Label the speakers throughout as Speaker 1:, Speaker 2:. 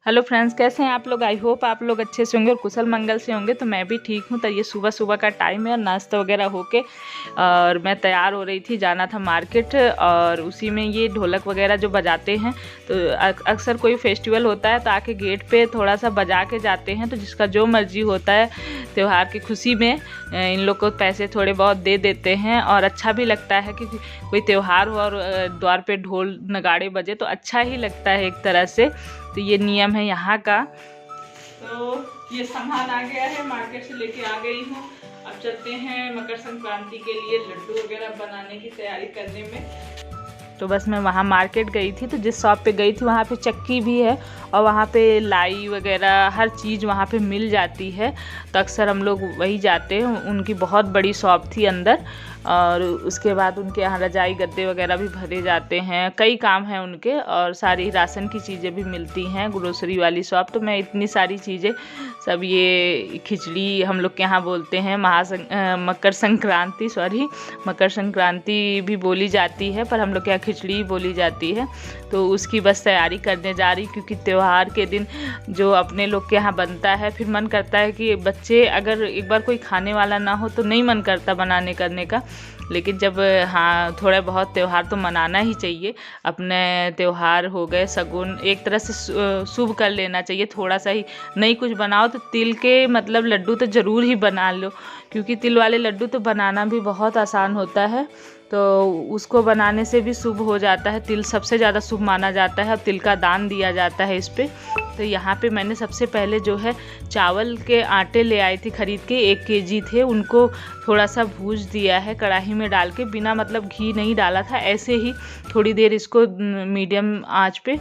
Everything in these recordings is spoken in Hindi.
Speaker 1: हेलो फ्रेंड्स, कैसे हैं आप लोग। आई होप आप लोग अच्छे से होंगे और कुशल मंगल से होंगे। तो मैं भी ठीक हूँ। तो ये सुबह सुबह का टाइम है और नाश्ता वगैरह होके और मैं तैयार हो रही थी, जाना था मार्केट। और उसी में ये ढोलक वगैरह जो बजाते हैं, तो अक्सर कोई फेस्टिवल होता है तो आके गेट पे थोड़ा सा बजा के जाते हैं। तो जिसका जो मर्जी होता है, त्यौहार की खुशी में इन लोग को पैसे थोड़े बहुत दे देते हैं और अच्छा भी लगता है कि कोई त्यौहार हो और द्वार पे ढोल नगाड़े बजे तो अच्छा ही लगता है एक तरह से। तो ये नियम है यहाँ का। तो ये सामान आ गया है, मार्केट से लेके आ गई हूँ। अब चलते हैं मकर संक्रांति के लिए लड्डू वगैरह बनाने की तैयारी करने में। तो बस मैं वहाँ मार्केट गई थी, तो जिस शॉप पे गई थी वहाँ पे चक्की भी है और वहाँ पे लाई वगैरह हर चीज़ वहाँ पे मिल जाती है। तो अक्सर हम लोग वही जाते हैं। उनकी बहुत बड़ी शॉप थी अंदर। और उसके बाद उनके यहाँ रजाई गद्दे वगैरह भी भरे जाते हैं, कई काम हैं उनके। और सारी राशन की चीज़ें भी मिलती हैं, ग्रोसरी वाली शॉप। तो मैं इतनी सारी चीज़ें सब, ये खिचड़ी हम लोग के यहाँ बोलते हैं, मकर संक्रांति भी बोली जाती है, पर हम लोग के यहाँ खिचड़ी बोली जाती है। तो उसकी बस तैयारी करने जा रही, क्योंकि त्यौहार के दिन जो अपने लोग के यहाँ बनता है, फिर मन करता है कि बच्चे अगर एक बार कोई खाने वाला ना हो तो नहीं मन करता बनाने करने का। लेकिन जब हाँ थोड़ा बहुत त्यौहार तो मनाना ही चाहिए। अपने त्यौहार हो गए, शगुन एक तरह से शुभ कर लेना चाहिए थोड़ा सा ही। नहीं कुछ बनाओ तो तिल के मतलब लड्डू तो ज़रूर ही बना लो, क्योंकि तिल वाले लड्डू तो बनाना भी बहुत आसान होता है। तो उसको बनाने से भी शुभ हो जाता है। तिल सबसे ज़्यादा शुभ माना जाता है और तिल का दान दिया जाता है इस पर। तो यहाँ पे मैंने सबसे पहले जो है चावल के आटे ले आई थी खरीद के, 1 केजी थे। उनको थोड़ा सा भूज दिया है कढ़ाई में डाल के, बिना मतलब घी नहीं डाला था, ऐसे ही थोड़ी देर इसको मीडियम आंच पे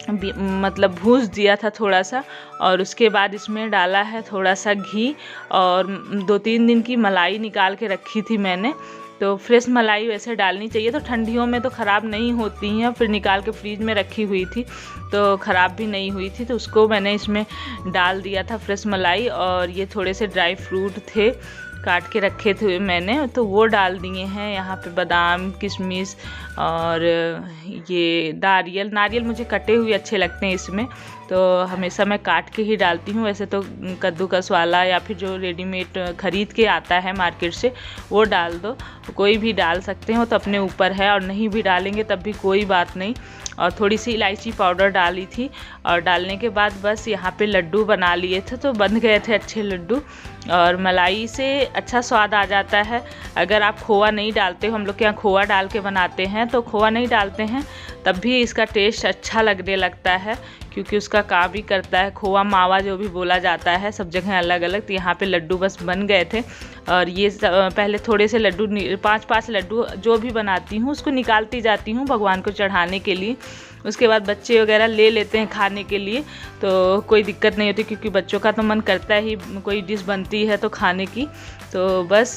Speaker 1: मतलब भूज दिया था थोड़ा सा। और उसके बाद इसमें डाला है थोड़ा सा घी और 2-3 दिन की मलाई निकाल के रखी थी मैंने। तो फ्रेश मलाई वैसे डालनी चाहिए, तो ठंडियों में तो ख़राब नहीं होती हैं। फिर निकाल के फ्रीज में रखी हुई थी तो ख़राब भी नहीं हुई थी, तो उसको मैंने इसमें डाल दिया था फ्रेश मलाई। और ये थोड़े से ड्राई फ्रूट थे काट के रखे थे मैंने, तो वो डाल दिए हैं यहाँ पे, बादाम किशमिश और ये नारियल मुझे कटे हुए अच्छे लगते हैं इसमें, तो हमेशा मैं काट के ही डालती हूँ। वैसे तो कद्दूकस वाला या फिर जो रेडीमेड खरीद के आता है मार्केट से वो डाल दो, कोई भी डाल सकते हो, तो अपने ऊपर है। और नहीं भी डालेंगे तब भी कोई बात नहीं। और थोड़ी सी इलायची पाउडर डाली थी और डालने के बाद बस यहाँ पे लड्डू बना लिए थे, तो बन गए थे अच्छे लड्डू। और मलाई से अच्छा स्वाद आ जाता है। अगर आप खोआ नहीं डालते हो, हम लोग के यहाँ खोआ डाल के बनाते हैं, तो खोआ नहीं डालते हैं तब भी इसका टेस्ट अच्छा लगने लगता है, क्योंकि उसका काम भी करता है। खोआ मावा जो भी बोला जाता है, सब जगह अलग अलग। तो यहाँ पे लड्डू बस बन गए थे। और ये पहले थोड़े से लड्डू 5-5 लड्डू जो भी बनाती हूँ उसको निकालती जाती हूँ भगवान को चढ़ाने के लिए। उसके बाद बच्चे वगैरह ले लेते हैं खाने के लिए, तो कोई दिक्कत नहीं होती, क्योंकि बच्चों का तो मन करता ही कोई डिश बनती है तो खाने की। तो बस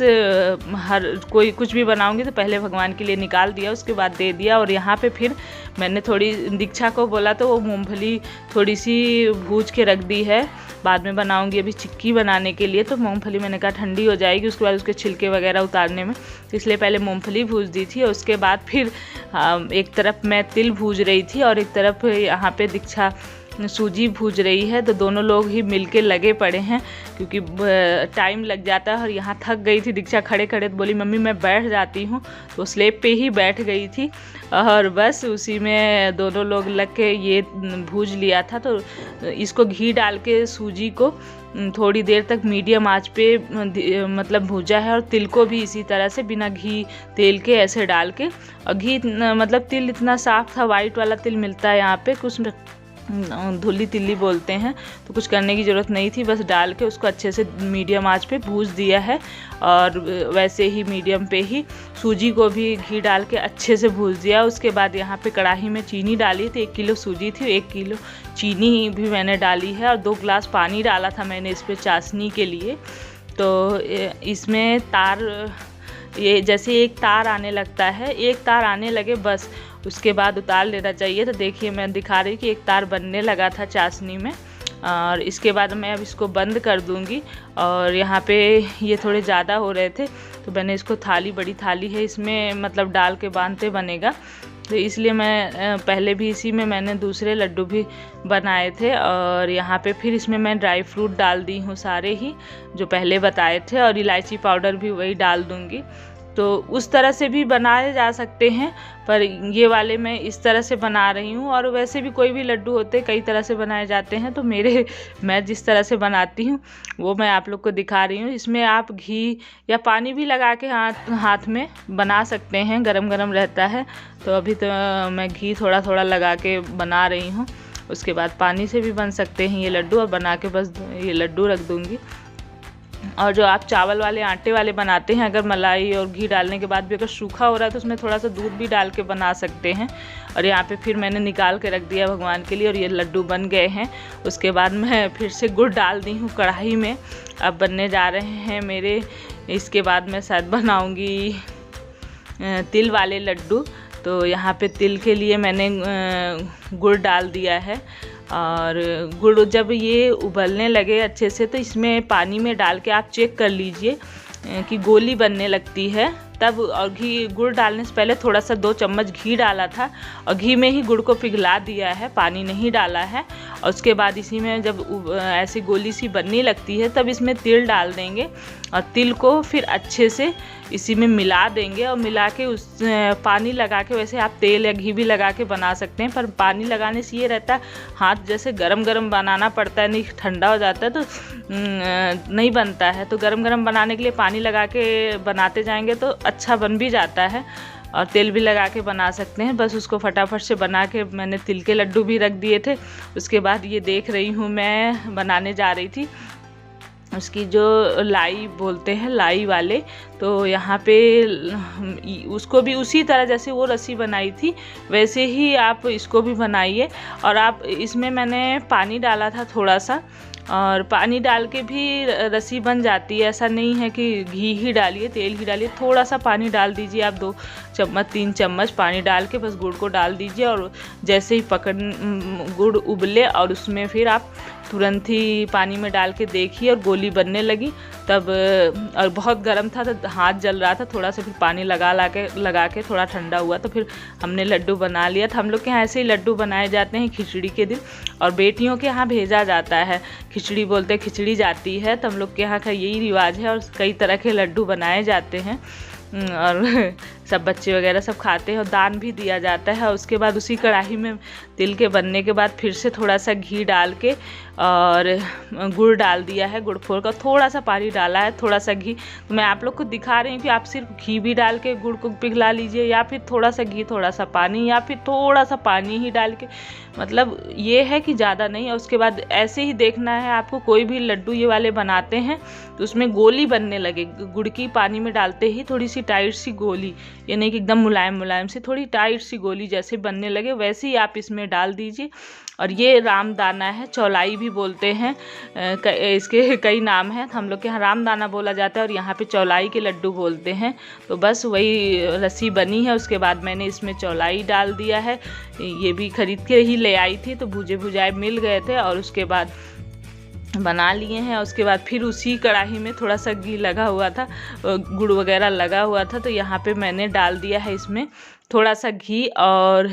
Speaker 1: हर कोई कुछ भी बनाऊंगी तो पहले भगवान के लिए निकाल दिया, उसके बाद दे दिया। और यहाँ पे फिर मैंने थोड़ी दीक्षा को बोला तो वो मूंगफली थोड़ी सी भूज के रख दी है, बाद में बनाऊंगी अभी चिक्की बनाने के लिए। तो मूंगफली मैंने कहा ठंडी हो जाएगी, उसके बाद उसके छिलके वगैरह उतारने में, तो इसलिए पहले मूंगफली भूज दी थी। और उसके बाद फिर एक तरफ मैं तिल भूज रही थी और एक तरफ यहाँ पे दीक्षा सूजी भूज रही है। तो दोनों लोग ही मिलके लगे पड़े हैं, क्योंकि टाइम लग जाता है। और यहाँ थक गई थी दीक्षा खड़े खड़े, तो बोली मम्मी मैं बैठ जाती हूँ, तो स्लेब पे ही बैठ गई थी। और बस उसी में दोनों लोग लग के ये भूज लिया था। तो इसको घी डाल के सूजी को थोड़ी देर तक मीडियम आंच पे मतलब भूजा है। और तिल को भी इसी तरह से बिना घी तेल के ऐसे डाल के, और घी मतलब तिल इतना साफ़ था, वाइट वाला तिल मिलता है यहाँ पे, कुछ धुली तिल्ली बोलते हैं, तो कुछ करने की ज़रूरत नहीं थी। बस डाल के उसको अच्छे से मीडियम आंच पे भूज दिया है। और वैसे ही मीडियम पे ही सूजी को भी घी डाल के अच्छे से भूज दिया। उसके बाद यहाँ पे कढ़ाई में चीनी डाली थी, 1 किलो सूजी थी, 1 किलो चीनी भी मैंने डाली है। और 2 गिलास पानी डाला था मैंने इस पर चाशनी के लिए। तो इसमें ये जैसे एक तार आने लगता है, एक तार आने लगे बस उसके बाद उतार लेना चाहिए। तो देखिए मैं दिखा रही हूँ कि एक तार बनने लगा था चाशनी में। और इसके बाद मैं अब इसको बंद कर दूंगी। और यहाँ पे ये थोड़े ज़्यादा हो रहे थे तो मैंने इसको थाली, बड़ी थाली है, इसमें मतलब डाल के बांधते बनेगा, तो इसलिए मैं पहले भी इसी में मैंने दूसरे लड्डू भी बनाए थे। और यहाँ पे फिर इसमें मैं ड्राई फ्रूट डाल दी हूँ सारे ही जो पहले बताए थे, और इलायची पाउडर भी वही डाल दूँगी। तो उस तरह से भी बनाए जा सकते हैं, पर ये वाले मैं इस तरह से बना रही हूँ। और वैसे भी कोई भी लड्डू होते कई तरह से बनाए जाते हैं, तो मैं जिस तरह से बनाती हूँ वो मैं आप लोग को दिखा रही हूँ। इसमें आप घी या पानी भी लगा के हाथ में बना सकते हैं, गरम गरम रहता है। तो अभी तो मैं घी थोड़ा थोड़ा लगा के बना रही हूँ। उसके बाद पानी से भी बन सकते हैं ये लड्डू, और बना के बस ये लड्डू रख दूँगी। और जो आप चावल वाले, आटे वाले बनाते हैं, अगर मलाई और घी डालने के बाद भी अगर सूखा हो रहा है तो उसमें थोड़ा सा दूध भी डाल के बना सकते हैं। और यहाँ पे फिर मैंने निकाल के रख दिया भगवान के लिए, और ये लड्डू बन गए हैं। उसके बाद मैं फिर से गुड़ डाल दी हूँ कढ़ाई में, अब बनने जा रहे हैं मेरे। इसके बाद मैं शायद बनाऊँगी तिल वाले लड्डू। तो यहाँ पे तिल के लिए मैंने गुड़ डाल दिया है, और गुड़ जब ये उबलने लगे अच्छे से तो इसमें पानी में डाल के आप चेक कर लीजिए कि गोली बनने लगती है तब। और घी, गुड़ डालने से पहले थोड़ा सा 2 चम्मच घी डाला था, और घी में ही गुड़ को पिघला दिया है, पानी नहीं डाला है। और उसके बाद इसी में जब ऐसी गोली सी बनने लगती है तब इसमें तिल डाल देंगे, और तिल को फिर अच्छे से इसी में मिला देंगे। और मिला के उस पानी लगा के, वैसे आप तेल या घी भी लगा के बना सकते हैं, पर पानी लगाने से ये रहता है हाथ जैसे गरम गरम बनाना पड़ता है, नहीं ठंडा हो जाता है तो नहीं बनता है। तो गरम गरम बनाने के लिए पानी लगा के बनाते जाएंगे तो अच्छा बन भी जाता है। और तेल भी लगा के बना सकते हैं। बस उसको फटाफट से बना के मैंने तिल के लड्डू भी रख दिए थे। उसके बाद ये देख रही हूँ मैं बनाने जा रही थी उसकी जो लाई बोलते हैं, लाई वाले। तो यहाँ पे उसको भी उसी तरह जैसे वो रस्सी बनाई थी वैसे ही आप इसको भी बनाइए। और आप इसमें मैंने पानी डाला था थोड़ा सा, और पानी डाल के भी रस्सी बन जाती है। ऐसा नहीं है कि घी ही डालिए, तेल ही डालिए, थोड़ा सा पानी डाल दीजिए आप, 2 चम्मच 3 चम्मच पानी डाल के बस गुड़ को डाल दीजिए। और जैसे ही गुड़ उबले और उसमें फिर आप तुरंत ही पानी में डाल के देखिए, और गोली बनने लगी तब, और बहुत गर्म था तो हाथ जल रहा था, थोड़ा सा फिर पानी लगा के थोड़ा ठंडा हुआ तो फिर हमने लड्डू बना लिया था। हम लोग के यहाँ ऐसे ही लड्डू बनाए जाते हैं खिचड़ी के दिन, और बेटियों के यहाँ भेजा जाता है, खिचड़ी बोलते हैं, खिचड़ी जाती है, तो हम लोग के यहाँ का यही रिवाज है। और कई तरह के लड्डू बनाए जाते हैं, और सब बच्चे वगैरह सब खाते हैं, और दान भी दिया जाता है। और उसके बाद उसी कढ़ाई में तिल के बनने के बाद फिर से थोड़ा सा घी डाल के और गुड़ डाल दिया है, गुड़ फोड़ कर थोड़ा सा पानी डाला है, थोड़ा सा घी। तो मैं आप लोग को दिखा रही हूँ कि आप सिर्फ घी भी डाल के गुड़ को पिघला लीजिए, या फिर थोड़ा सा घी थोड़ा सा पानी, या फिर थोड़ा सा पानी ही डाल के, मतलब ये है कि ज़्यादा नहीं। और उसके बाद ऐसे ही देखना है आपको, कोई भी लड्डू ये वाले बनाते हैं तो उसमें गोली बनने लगे, गुड़ की पानी में डालते ही थोड़ी सी टाइट सी गोली, ये नहीं कि एकदम मुलायम मुलायम से, थोड़ी टाइट सी गोली जैसे बनने लगे वैसे ही आप इसमें डाल दीजिए। और ये रामदाना है, चौलाई भी बोलते हैं, इसके कई नाम हैं, हम लोग के यहाँ रामदाना बोला जाता है और यहाँ पे चौलाई के लड्डू बोलते हैं। तो बस वही रस्सी बनी है, उसके बाद मैंने इसमें चौलाई डाल दिया है, ये भी खरीद के ही ले आई थी तो भुजे भुजाए मिल गए थे, और उसके बाद बना लिए हैं। उसके बाद फिर उसी कढ़ाई में थोड़ा सा घी लगा हुआ था, गुड़ वगैरह लगा हुआ था, तो यहाँ पे मैंने डाल दिया है इसमें थोड़ा सा घी और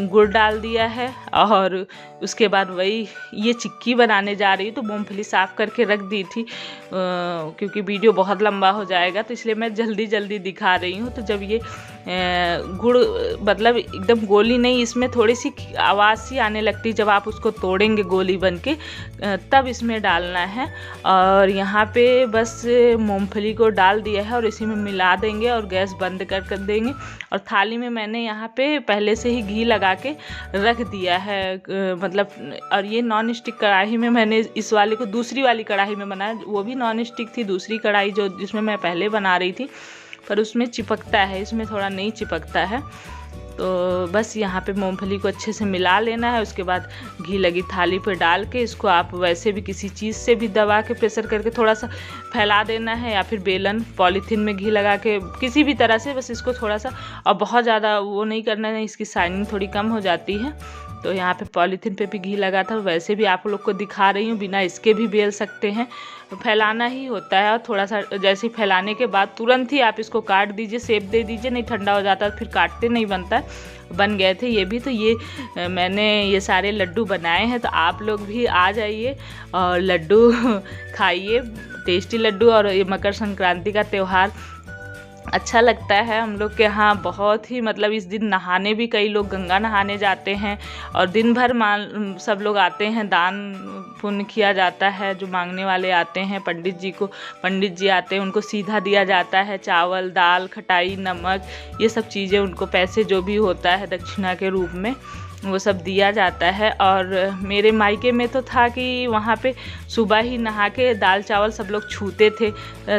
Speaker 1: गुड़ डाल दिया है। और उसके बाद वही ये चिक्की बनाने जा रही हूँ, तो मूंगफली साफ़ करके रख दी थी क्योंकि वीडियो बहुत लंबा हो जाएगा, तो इसलिए मैं जल्दी जल्दी दिखा रही हूँ। तो जब ये गुड़ मतलब एकदम गोली नहीं, इसमें थोड़ी सी आवाज़ सी आने लगती जब आप उसको तोड़ेंगे गोली बन के, तब इसमें डालना है। और यहाँ पे बस मूंगफली को डाल दिया है और इसी में मिला देंगे और गैस बंद कर देंगे। और थाली में मैंने यहाँ पे पहले से ही घी लगा के रख दिया है, मतलब। और ये नॉन स्टिक कढ़ाई में मैंने इस वाले को दूसरी वाली कढ़ाई में बनाया, वो भी नॉन स्टिक थी, दूसरी कढ़ाई जो जिसमें मैं पहले बना रही थी, पर उसमें चिपकता है, इसमें थोड़ा नहीं चिपकता है। तो बस यहाँ पे मूंगफली को अच्छे से मिला लेना है। उसके बाद घी लगी थाली पे डाल के इसको आप वैसे भी किसी चीज़ से भी दबा के प्रेशर करके थोड़ा सा फैला देना है, या फिर बेलन पॉलीथीन में घी लगा के किसी भी तरह से बस इसको थोड़ा सा, और बहुत ज़्यादा वो नहीं करना है, इसकी शाइनिंग थोड़ी कम हो जाती है। तो यहाँ पे पॉलीथीन पे भी घी लगा था। वैसे भी आप लोग को दिखा रही हूँ, बिना इसके भी बेल सकते हैं, फैलाना ही होता है। और थोड़ा सा जैसे ही फैलाने के बाद तुरंत ही आप इसको काट दीजिए, शेप दे दीजिए, नहीं ठंडा हो जाता फिर काटते नहीं बनता। बन गए थे ये भी। तो ये मैंने ये सारे लड्डू बनाए हैं, तो आप लोग भी आ जाइए और लड्डू खाइए, टेस्टी लड्डू। और ये मकर संक्रांति का त्यौहार अच्छा लगता है हम लोग के यहाँ बहुत ही, मतलब इस दिन नहाने भी कई लोग गंगा नहाने जाते हैं और दिन भर सब लोग आते हैं, दान पुण्य किया जाता है। जो मांगने वाले आते हैं पंडित जी आते हैं, उनको सीधा दिया जाता है चावल, दाल, खटाई, नमक, ये सब चीज़ें, उनको पैसे जो भी होता है दक्षिणा के रूप में वो सब दिया जाता है। और मेरे मायके में तो था कि वहाँ पे सुबह ही नहा के दाल चावल सब लोग छूते थे,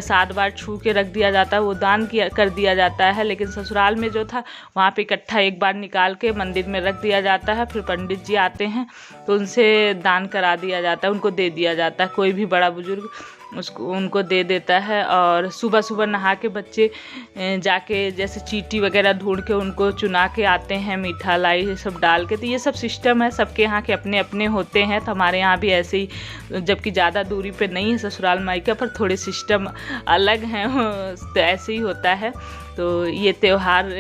Speaker 1: 7 बार छू के रख दिया जाता है, वो दान कर दिया जाता है। लेकिन ससुराल में जो था वहाँ पे इकट्ठा एक बार निकाल के मंदिर में रख दिया जाता है, फिर पंडित जी आते हैं तो उनसे दान करा दिया जाता है, उनको दे दिया जाता है। कोई भी बड़ा बुजुर्ग उनको दे देता है। और सुबह सुबह नहा के बच्चे जाके जैसे चींटी वगैरह ढूंढ के उनको चुना के आते हैं, मीठा लाई ये सब डाल के। तो ये सब सिस्टम है, सबके यहाँ के अपने अपने होते हैं। तो हमारे यहाँ भी ऐसे ही, जबकि ज़्यादा दूरी पे नहीं है ससुराल मायका, पर थोड़े सिस्टम अलग हैं, तो ऐसे ही होता है। तो ये त्यौहार,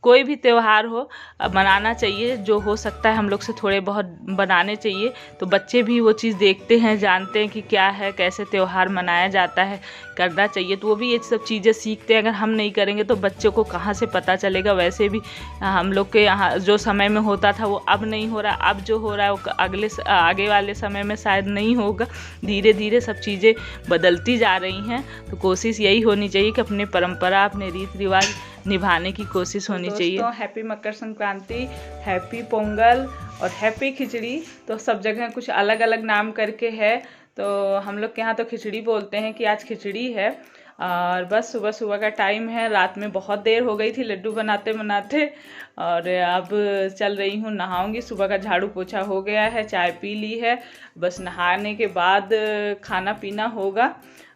Speaker 1: कोई भी त्यौहार हो, मनाना चाहिए, जो हो सकता है हम लोग से थोड़े बहुत बनाने चाहिए। तो बच्चे भी वो चीज़ देखते हैं, जानते हैं कि क्या है, कैसे त्यौहार मनाया जाता है, करना चाहिए। तो वो भी ये सब चीज़ें सीखते हैं। अगर हम नहीं करेंगे तो बच्चों को कहाँ से पता चलेगा। वैसे भी हम लोग के यहाँ जो समय में होता था वो अब नहीं हो रहा, अब जो हो रहा है वो आगे वाले समय में शायद नहीं होगा। धीरे धीरे सब चीज़ें बदलती जा रही हैं। तो कोशिश यही होनी चाहिए कि अपनी परंपरा, अपने रीति रिवाज निभाने की कोशिश होनी चाहिए। तो हैप्पी मकर संक्रांति, हैप्पी पोंगल और हैप्पी खिचड़ी। तो सब जगह कुछ अलग अलग नाम करके है। तो हम लोग के यहाँ तो खिचड़ी बोलते हैं कि आज खिचड़ी है। और बस सुबह सुबह का टाइम है, रात में बहुत देर हो गई थी लड्डू बनाते बनाते। और अब चल रही हूँ, नहाऊंगी। सुबह का झाड़ू पोछा हो गया है, चाय पी ली है, बस नहाने के बाद खाना पीना होगा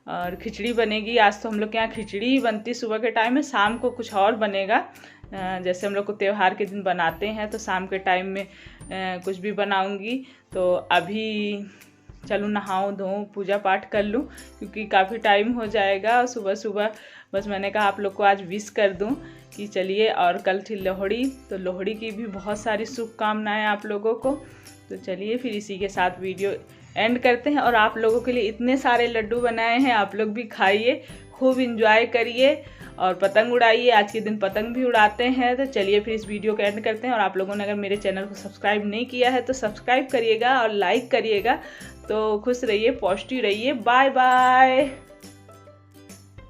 Speaker 1: और खिचड़ी बनेगी। आज तो हम लोग के यहाँ खिचड़ी ही बनती सुबह के टाइम में, शाम को कुछ और बनेगा। जैसे हम लोग को त्यौहार के दिन बनाते हैं, तो शाम के टाइम में कुछ भी बनाऊंगी। तो अभी चलूँ नहाऊँ धोऊँ, पूजा पाठ कर लूँ, क्योंकि काफ़ी टाइम हो जाएगा। और सुबह सुबह बस मैंने कहा आप लोग को आज विश कर दूँ कि चलिए। और कल थी लोहड़ी, तो लोहड़ी की भी बहुत सारी शुभकामनाएँ आप लोगों को। तो चलिए फिर इसी के साथ वीडियो एंड करते हैं। और आप लोगों के लिए इतने सारे लड्डू बनाए हैं, आप लोग भी खाइए, खूब इंजॉय करिए और पतंग उड़ाइए। आज के दिन पतंग भी उड़ाते हैं। तो चलिए फिर इस वीडियो को एंड करते हैं। और आप लोगों ने अगर मेरे चैनल को सब्सक्राइब नहीं किया है तो सब्सक्राइब करिएगा और लाइक करिएगा। तो खुश रहिए, पॉजिटिव रहिए। Bye bye.